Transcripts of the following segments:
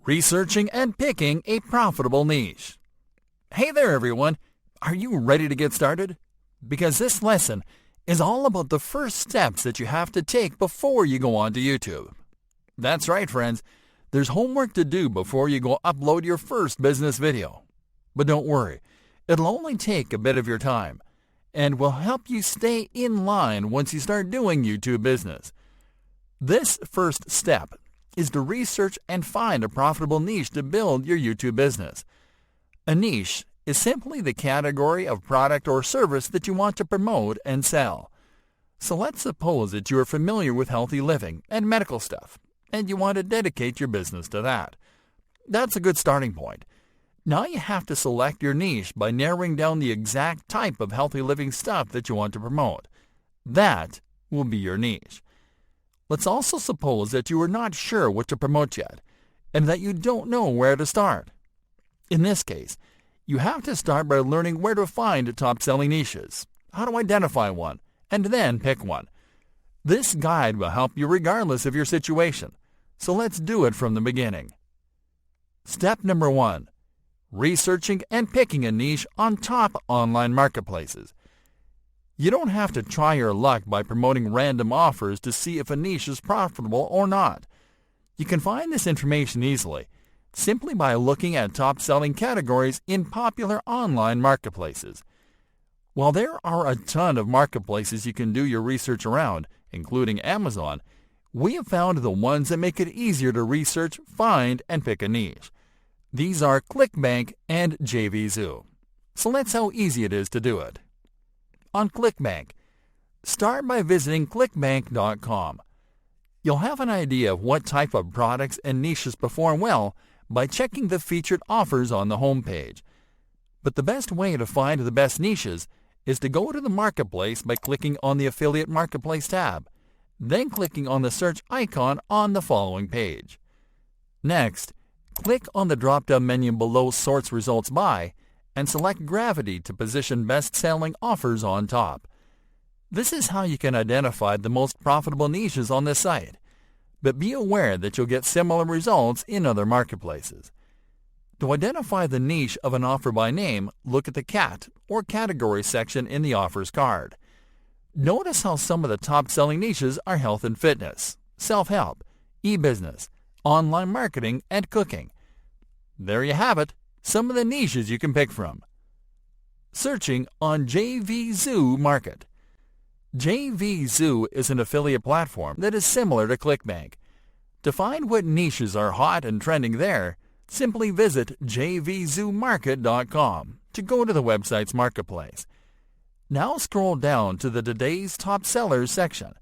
Researching and picking a profitable niche. Hey there everyone, are you ready to get started? Because this lesson is all about the first steps that you have to take before you go onto YouTube. That's right friends, there's homework to do before you go upload your first business video. But don't worry, it'll only take a bit of your time and will help you stay in line once you start doing YouTube business. This first step is to research and find a profitable niche to build your YouTube business. A niche is simply the category of product or service that you want to promote and sell. So let's suppose that you are familiar with healthy living and medical stuff, and you want to dedicate your business to that. That's a good starting point. Now you have to select your niche by narrowing down the exact type of healthy living stuff that you want to promote. That will be your niche. Let's also suppose that you are not sure what to promote yet, and that you don't know where to start. In this case, you have to start by learning where to find top-selling niches, how to identify one, and then pick one. This guide will help you regardless of your situation, so let's do it from the beginning. Step number 1. Researching and picking a niche on top online marketplaces. You don't have to try your luck by promoting random offers to see if a niche is profitable or not. You can find this information easily, simply by looking at top-selling categories in popular online marketplaces. While there are a ton of marketplaces you can do your research around, including Amazon, we have found the ones that make it easier to research, find, and pick a niche. These are ClickBank and JVZoo. So let's see how easy it is to do it. On ClickBank, start by visiting clickbank.com. You'll have an idea of what type of products and niches perform well by checking the featured offers on the homepage. But the best way to find the best niches is to go to the marketplace by clicking on the Affiliate Marketplace tab, then clicking on the search icon on the following page. Next, click on the drop-down menu below Sorts Results By and select Gravity to position best-selling offers on top. This is how you can identify the most profitable niches on this site, but be aware that you'll get similar results in other marketplaces. To identify the niche of an offer by name, look at the cat or category section in the offers card. Notice how some of the top-selling niches are health and fitness, self-help, e-business, online marketing, and cooking. There you have it, some of the niches you can pick from. Searching on JVZoo Market. JVZoo is an affiliate platform that is similar to ClickBank. To find what niches are hot and trending there, simply visit jvzoomarket.com to go to the website's marketplace. Now scroll down to the Today's Top Sellers section.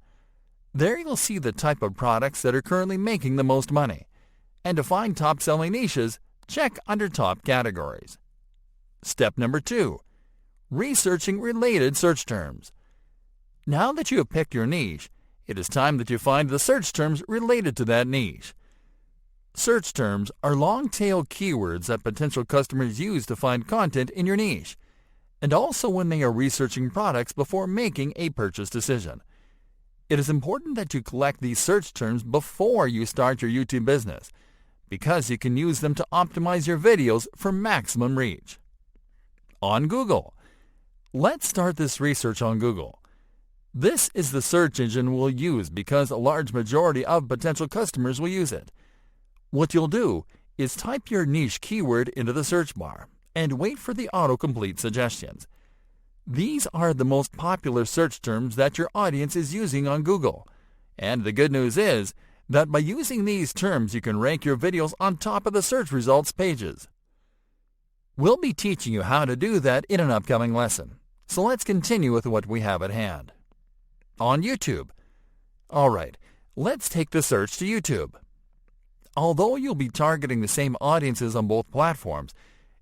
There you'll see the type of products that are currently making the most money. And to find top-selling niches, check under top categories. Step number 2. Researching related search terms. Now that you have picked your niche, it is time that you find the search terms related to that niche. Search terms are long-tail keywords that potential customers use to find content in your niche, and also when they are researching products before making a purchase decision. It is important that you collect these search terms before you start your YouTube business, because you can use them to optimize your videos for maximum reach. On Google. Let's start this research on Google. This is the search engine we'll use because a large majority of potential customers will use it. What you'll do is type your niche keyword into the search bar and wait for the autocomplete suggestions. These are the most popular search terms that your audience is using on Google. And the good news is that by using these terms you can rank your videos on top of the search results pages. We'll be teaching you how to do that in an upcoming lesson. So let's continue with what we have at hand. On YouTube. Alright, let's take the search to YouTube. Although you'll be targeting the same audiences on both platforms,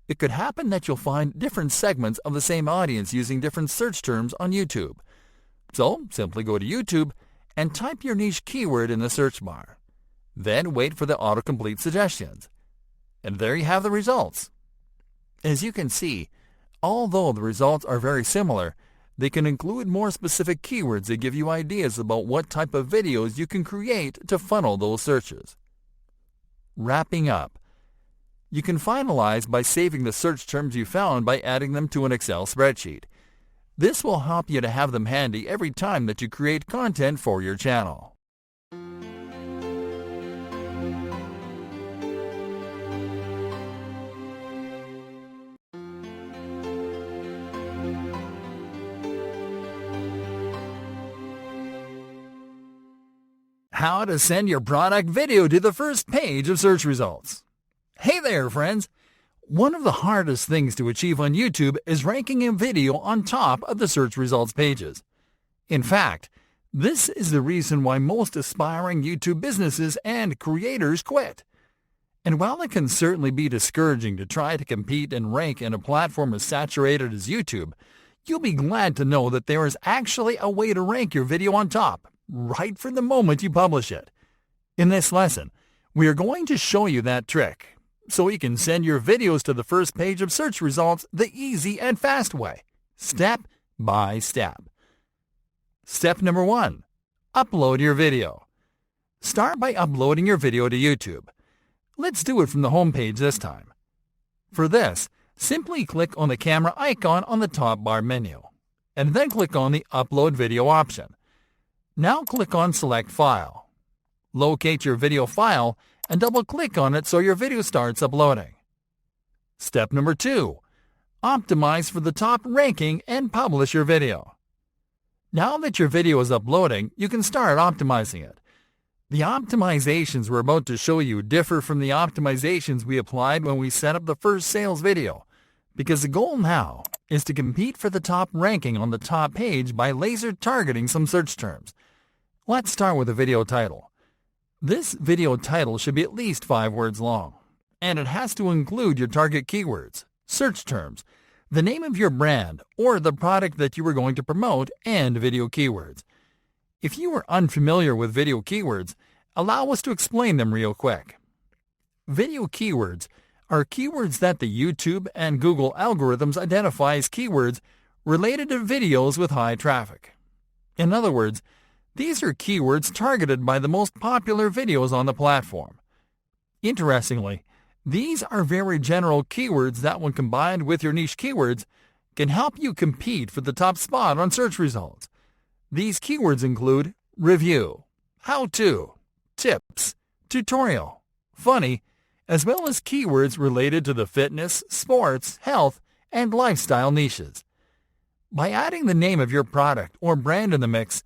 it could happen that you'll find different segments of the same audience using different search terms on YouTube. So, simply go to YouTube and type your niche keyword in the search bar. Then wait for the autocomplete suggestions. And there you have the results. As you can see, although the results are very similar, they can include more specific keywords that give you ideas about what type of videos you can create to funnel those searches. Wrapping up, You can finalize by saving the search terms you found by adding them to an Excel spreadsheet. This will help you to have them handy every time that you create content for your channel. How to send your product video to the first page of search results. Hey there, friends! One of the hardest things to achieve on YouTube is ranking a video on top of the search results pages. In fact, this is the reason why most aspiring YouTube businesses and creators quit. And while it can certainly be discouraging to try to compete and rank in a platform as saturated as YouTube, you'll be glad to know that there is actually a way to rank your video on top, right from the moment you publish it. In this lesson, we are going to show you that trick, so you can send your videos to the first page of search results the easy and fast way, step by step. Step number 1. Upload your video. Start by uploading your video to YouTube. Let's do it from the home page this time. For this, simply click on the camera icon on the top bar menu, and then click on the Upload Video option. Now click on Select File. Locate your video file and double-click on it so your video starts uploading. Step number 2. Optimize for the top ranking and publish your video. Now that your video is uploading, you can start optimizing it. The optimizations we're about to show you differ from the optimizations we applied when we set up the first sales video, because the goal now is to compete for the top ranking on the top page by laser targeting some search terms. Let's start with the video title. This video title should be at least 5 words long, and it has to include your target keywords, search terms, the name of your brand or the product that you are going to promote, and video keywords. If you are unfamiliar with video keywords, allow us to explain them real quick. Video keywords are keywords that the YouTube and Google algorithms identify as keywords related to videos with high traffic. In other words, these are keywords targeted by the most popular videos on the platform. Interestingly, these are very general keywords that, when combined with your niche keywords, can help you compete for the top spot on search results. These keywords include review, how-to, tips, tutorial, funny, as well as keywords related to the fitness, sports, health, and lifestyle niches. By adding the name of your product or brand in the mix,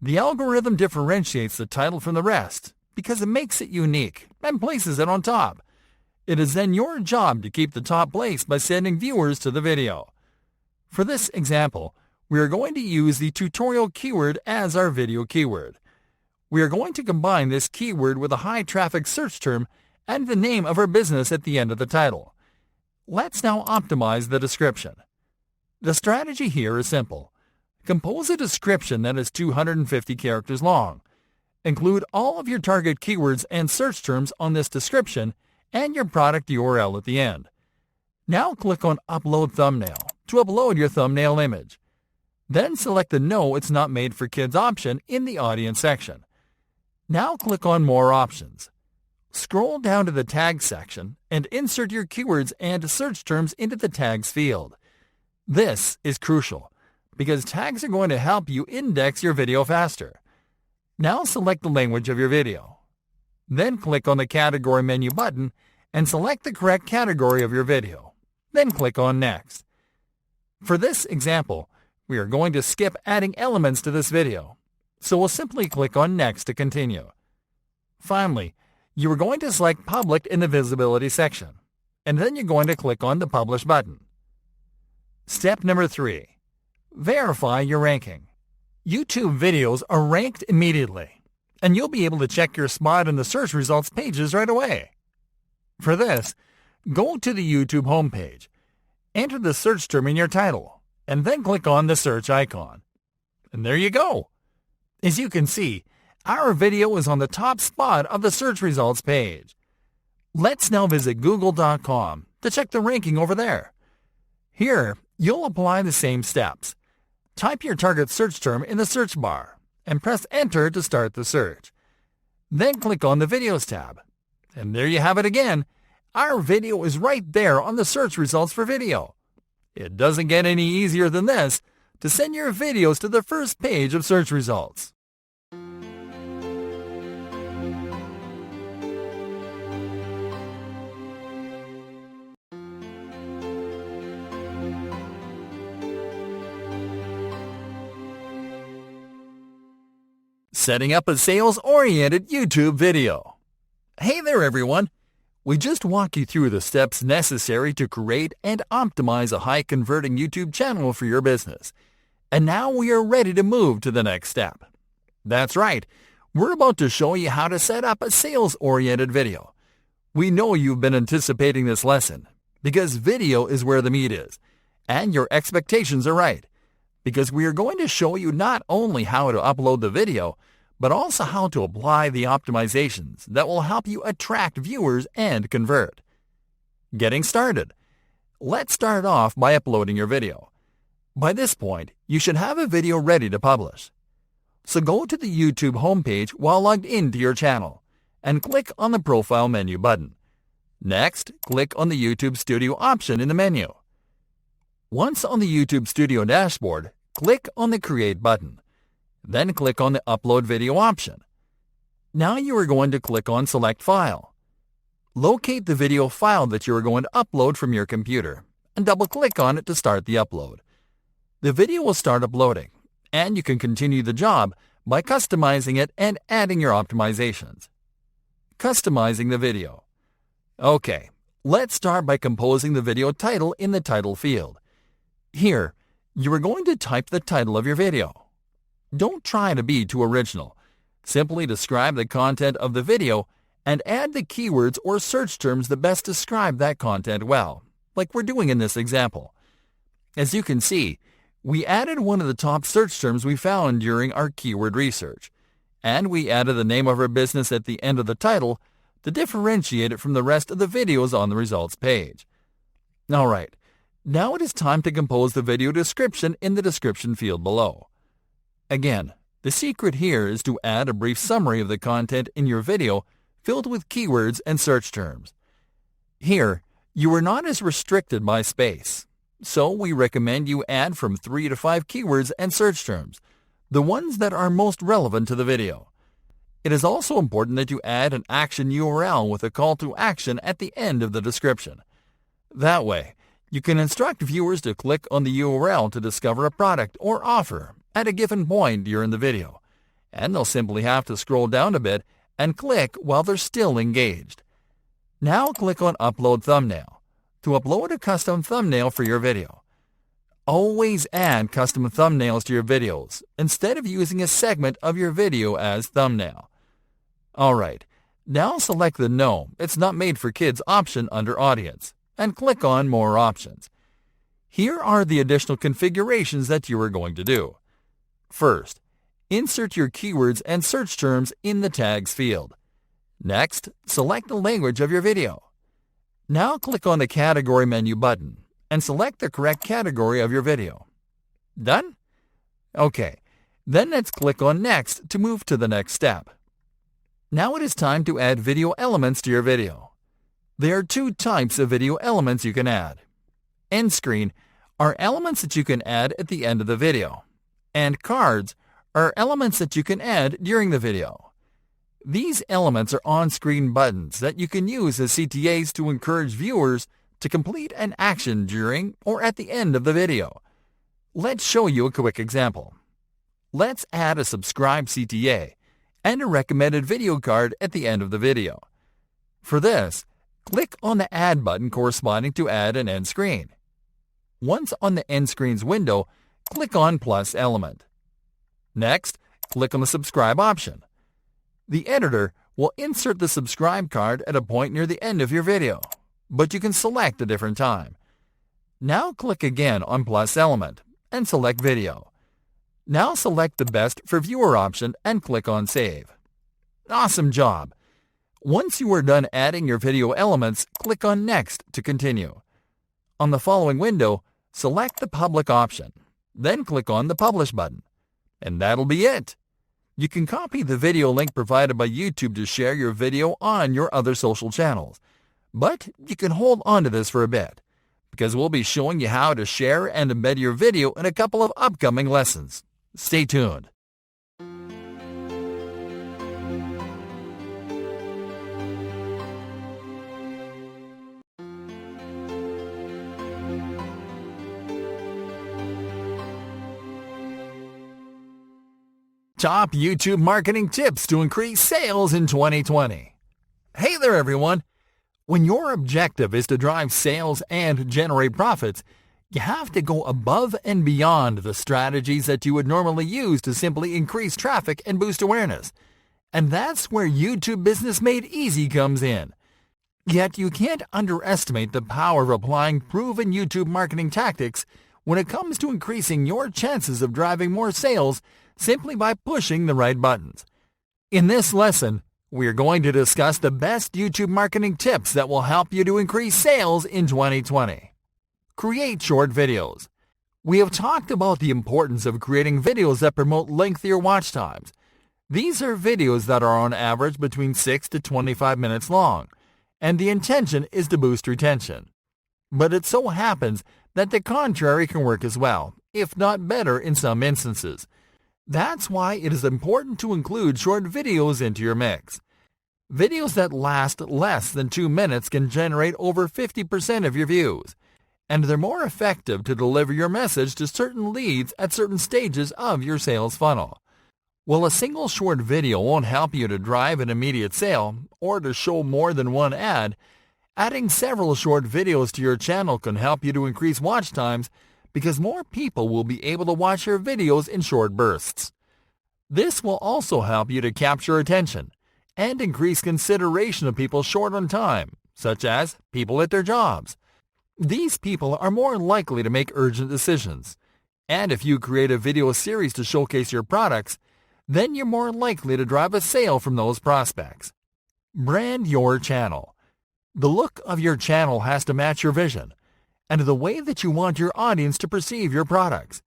the algorithm differentiates the title from the rest because it makes it unique and places it on top. It is then your job to keep the top place by sending viewers to the video. For this example, we are going to use the tutorial keyword as our video keyword. We are going to combine this keyword with a high-traffic search term and the name of our business at the end of the title. Let's now optimize the description. The strategy here is simple. Compose a description that is 250 characters long. Include all of your target keywords and search terms on this description and your product URL at the end. Now click on Upload Thumbnail to upload your thumbnail image. Then select the No It's Not Made for Kids option in the Audience section. Now click on More Options. Scroll down to the Tags section and insert your keywords and search terms into the Tags field. This is crucial, because tags are going to help you index your video faster. Now select the language of your video. Then click on the Category menu button and select the correct category of your video. Then click on Next. For this example, we are going to skip adding elements to this video, so we'll simply click on Next to continue. Finally, you are going to select Public in the Visibility section, and then you're going to click on the Publish button. Step number 3. Verify your ranking. YouTube videos are ranked immediately, and you'll be able to check your spot in the search results pages right away. For this, go to the YouTube homepage, enter the search term in your title, and then click on the search icon. And there you go! As you can see, our video is on the top spot of the search results page. Let's now visit google.com to check the ranking over there. Here, you'll apply the same steps. Type your target search term in the search bar and press Enter to start the search. Then click on the Videos tab. And there you have it again. Our video is right there on the search results for video. It doesn't get any easier than this to send your videos to the first page of search results. Setting up a sales-oriented YouTube video. Hey there everyone! We just walked you through the steps necessary to create and optimize a high-converting YouTube channel for your business. And now we are ready to move to the next step. That's right, we're about to show you how to set up a sales-oriented video. We know you've been anticipating this lesson because video is where the meat is, and your expectations are right, because we are going to show you not only how to upload the video, but also how to apply the optimizations that will help you attract viewers and convert. Getting started. Let's start off by uploading your video. By this point, you should have a video ready to publish. So go to the YouTube homepage while logged into your channel and click on the Profile menu button. Next, click on the YouTube Studio option in the menu. Once on the YouTube Studio dashboard, click on the Create button. Then click on the Upload Video option. Now you are going to click on Select File. Locate the video file that you are going to upload from your computer and double-click on it to start the upload. The video will start uploading, and you can continue the job by customizing it and adding your optimizations. Customizing the video. Okay, let's start by composing the video title in the title field. Here, you are going to type the title of your video. Don't try to be too original. Simply describe the content of the video and add the keywords or search terms that best describe that content well, like we're doing in this example. As you can see, we added one of the top search terms we found during our keyword research, and we added the name of our business at the end of the title to differentiate it from the rest of the videos on the results page. Alright, now it is time to compose the video description in the description field below. Again, the secret here is to add a brief summary of the content in your video filled with keywords and search terms. Here, you are not as restricted by space, so we recommend you add from 3 to 5 keywords and search terms, the ones that are most relevant to the video. It is also important that you add an action URL with a call to action at the end of the description. That way, you can instruct viewers to click on the URL to discover a product or offer at a given point during the video, and they'll simply have to scroll down a bit and click while they're still engaged. Now click on Upload Thumbnail to upload a custom thumbnail for your video. Always add custom thumbnails to your videos instead of using a segment of your video as thumbnail. Alright, now select the No, It's Not Made for Kids option under Audience and click on More Options. Here are the additional configurations that you are going to do. First, insert your keywords and search terms in the tags field. Next, select the language of your video. Now click on the Category menu button and select the correct category of your video. Done? Okay, then let's click on Next to move to the next step. Now it is time to add video elements to your video. There are 2 types of video elements you can add. End screen are elements that you can add at the end of the video, and cards are elements that you can add during the video. These elements are on-screen buttons that you can use as CTAs to encourage viewers to complete an action during or at the end of the video. Let's show you a quick example. Let's add a subscribe CTA and a recommended video card at the end of the video. For this, click on the Add button corresponding to add an end screen. Once on the end screen's window, click on Plus element. Next, click on the Subscribe option. The editor will insert the subscribe card at a point near the end of your video, but you can select a different time. Now click again on Plus element and select Video. Now select the Best for Viewer option and click on Save. Awesome job! Once you are done adding your video elements, click on Next to continue. On the following window, select the Public option, then click on the Publish button. And that'll be it. You can copy the video link provided by YouTube to share your video on your other social channels. But you can hold on to this for a bit, because we'll be showing you how to share and embed your video in a couple of upcoming lessons. Stay tuned. Top YouTube marketing tips to increase sales in 2020. Hey there, everyone! When your objective is to drive sales and generate profits, you have to go above and beyond the strategies that you would normally use to simply increase traffic and boost awareness. And that's where YouTube Business Made Easy comes in. Yet you can't underestimate the power of applying proven YouTube marketing tactics when it comes to increasing your chances of driving more sales simply by pushing the right buttons. In this lesson, we are going to discuss the best YouTube marketing tips that will help you to increase sales in 2020. Create short videos. We have talked about the importance of creating videos that promote lengthier watch times. These are videos that are on average between 6 to 25 minutes long, and the intention is to boost retention. But it so happens that the contrary can work as well, if not better in some instances. That's why it is important to include short videos into your mix. Videos that last less than 2 minutes can generate over 50% of your views, and they're more effective to deliver your message to certain leads at certain stages of your sales funnel. While a single short video won't help you to drive an immediate sale or to show more than one ad, adding several short videos to your channel can help you to increase watch times because more people will be able to watch your videos in short bursts. This will also help you to capture attention and increase consideration of people short on time, such as people at their jobs. These people are more likely to make urgent decisions, and if you create a video series to showcase your products, then you're more likely to drive a sale from those prospects. Brand your channel. The look of your channel has to match your vision and the way that you want your audience to perceive your products.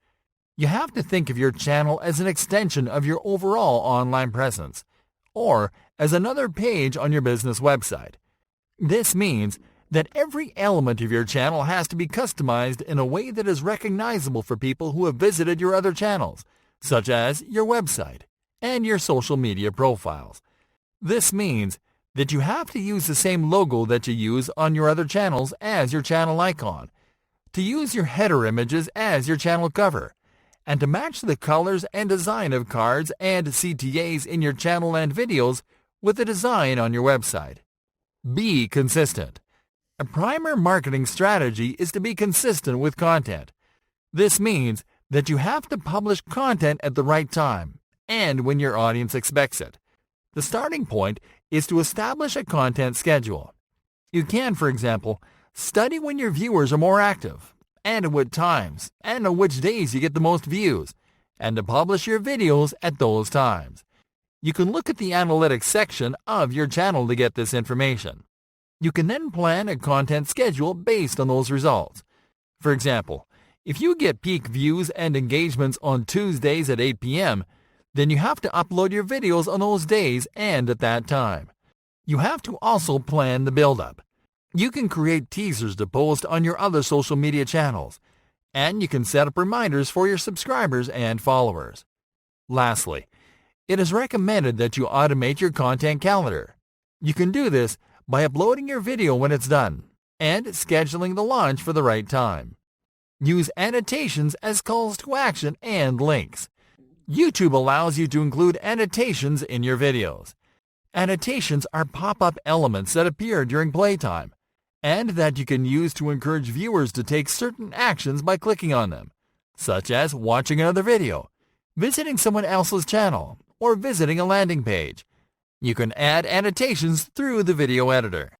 You have to think of your channel as an extension of your overall online presence, or as another page on your business website. This means that every element of your channel has to be customized in a way that is recognizable for people who have visited your other channels, such as your website and your social media profiles. This means that you have to use the same logo that you use on your other channels as your channel icon, to use your header images as your channel cover, and to match the colors and design of cards and CTAs in your channel and videos with the design on your website. Be consistent. A primary marketing strategy is to be consistent with content. This means that you have to publish content at the right time and when your audience expects it. The starting point is to establish a content schedule. You can, for example, study when your viewers are more active, and at what times, and on which days you get the most views, and to publish your videos at those times. You can look at the analytics section of your channel to get this information. You can then plan a content schedule based on those results. For example, if you get peak views and engagements on Tuesdays at 8 p.m., then you have to upload your videos on those days and at that time. You have to also plan the build-up. You can create teasers to post on your other social media channels, and you can set up reminders for your subscribers and followers. Lastly, it is recommended that you automate your content calendar. You can do this by uploading your video when it's done and scheduling the launch for the right time. Use annotations as calls to action and links. YouTube allows you to include annotations in your videos. Annotations are pop-up elements that appear during playtime and that you can use to encourage viewers to take certain actions by clicking on them, such as watching another video, visiting someone else's channel, or visiting a landing page. You can add annotations through the video editor.